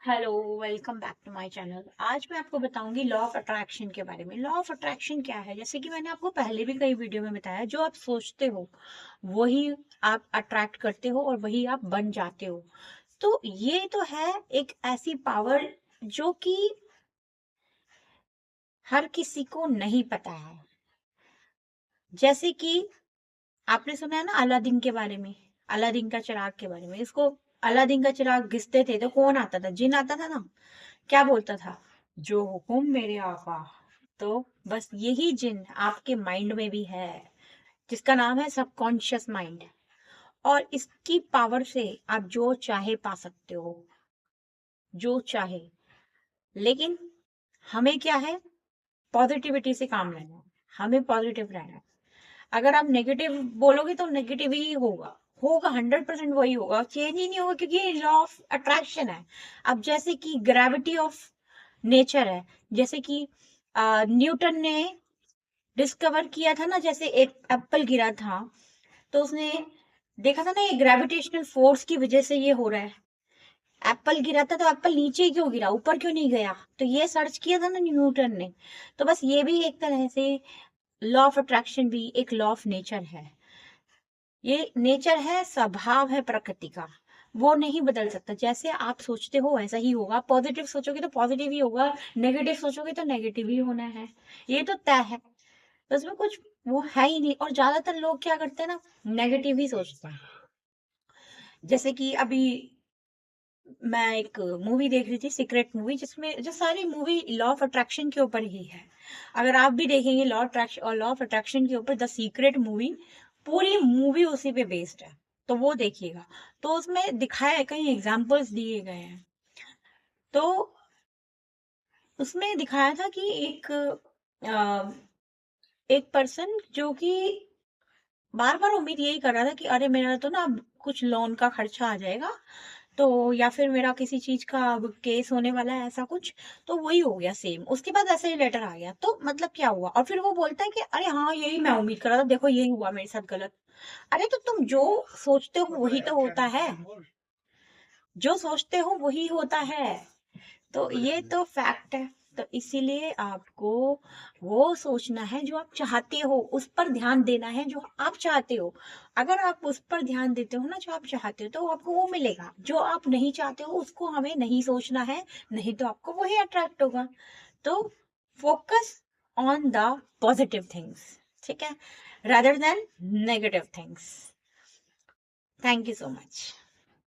Hello, welcome back to my channel. आज मैं आपको बताऊंगी लॉ ऑफ अट्रैक्शन के बारे में। लॉ ऑफ अट्रैक्शन क्या है? जैसे कि मैंने आपको पहले भी कई वीडियो में बताया, जो आप सोचते हो वही आप अट्रैक्ट करते हो और वही आप बन जाते हो। तो ये तो है एक ऐसी पावर जो कि हर किसी को नहीं पता है। जैसे कि आपने सुना है ना अलादीन के बारे में, अलादीन का चिराग के बारे में। इसको अलादीन का चिराग घिसते थे तो कौन आता था? जिन आता था ना। क्या बोलता था? जो हुकुम मेरे आका। तो बस यही जिन आपके माइंड में भी है, जिसका नाम है सबकॉन्शियस माइंड। और इसकी पावर से आप जो चाहे पा सकते हो, जो चाहे। लेकिन हमें क्या है? पॉजिटिविटी से काम लेना है। हमें पॉजिटिव रहना है। अगर आप नेगेटिव बोलोगे तो नेगेटिव ही होगा। होगा 100% वही होगा, चेंज ही नहीं होगा, क्योंकि ये लॉ ऑफ अट्रैक्शन है। अब जैसे कि ग्रेविटी ऑफ नेचर है। जैसे कि न्यूटन ने डिस्कवर किया था ना, जैसे एक एप्पल गिरा था तो उसने देखा था ना, ये ग्रेविटेशनल फोर्स की वजह से ये हो रहा है। एप्पल गिरा था तो एप्पल नीचे क्यों गिरा, ऊपर क्यों नहीं गया? तो ये सर्च किया था ना न्यूटन ने। तो बस ये भी एक तरह से लॉ ऑफ अट्रैक्शन भी एक लॉ ऑफ नेचर है। ये नेचर है, स्वभाव है प्रकृति का। वो नहीं बदल सकता। जैसे आप सोचते हो वैसा ही होगा। पॉजिटिव सोचोगे तो पॉजिटिव ही होगा, नेगेटिव सोचोगे तो नेगेटिव ही होना है। ये तो तय है। तो उसमें कुछ वो है ही नहीं। और ज्यादातर लोग क्या करते हैं ना, नेगेटिव ही सोचते हैं। जैसे कि अभी मैं एक मूवी देख रही थी, सीक्रेट मूवी, जिसमें जो सारी मूवी लॉ ऑफ अट्रैक्शन के ऊपर ही है। अगर आप भी देखेंगे लॉ अट्रैक्शन और लॉ ऑफ अट्रैक्शन के ऊपर द सीक्रेट मूवी, पूरी मूवी उसी पे बेस्ड है। तो वो देखिएगा। तो उसमें दिखाया है, कई एग्जांपल्स दिए गए हैं। तो उसमें दिखाया था कि एक पर्सन जो कि बार बार उम्मीद यही कर रहा था कि अरे मेरा तो ना अब कुछ लोन का खर्चा आ जाएगा, तो या फिर मेरा किसी चीज का अब केस होने वाला है, ऐसा कुछ। तो वही हो गया सेम, उसके बाद ऐसे ही लेटर आ गया। तो मतलब क्या हुआ? और फिर वो बोलता है कि अरे हाँ, यही मैं उम्मीद कर रहा था, देखो यही हुआ मेरे साथ गलत। अरे तो तुम जो सोचते हो वही तो होता है। जो सोचते हो वही होता है। तो ये तो फैक्ट है। तो इसीलिए आपको वो सोचना है जो आप चाहते हो, उस पर ध्यान देना है जो आप चाहते हो। अगर आप उस पर ध्यान देते हो ना, जो आप चाहते हो, तो आपको वो मिलेगा। जो आप नहीं चाहते हो उसको हमें नहीं सोचना है, नहीं तो आपको वही अट्रैक्ट होगा। तो focus on the positive things, ठीक है, rather than negative things. Thank you so much.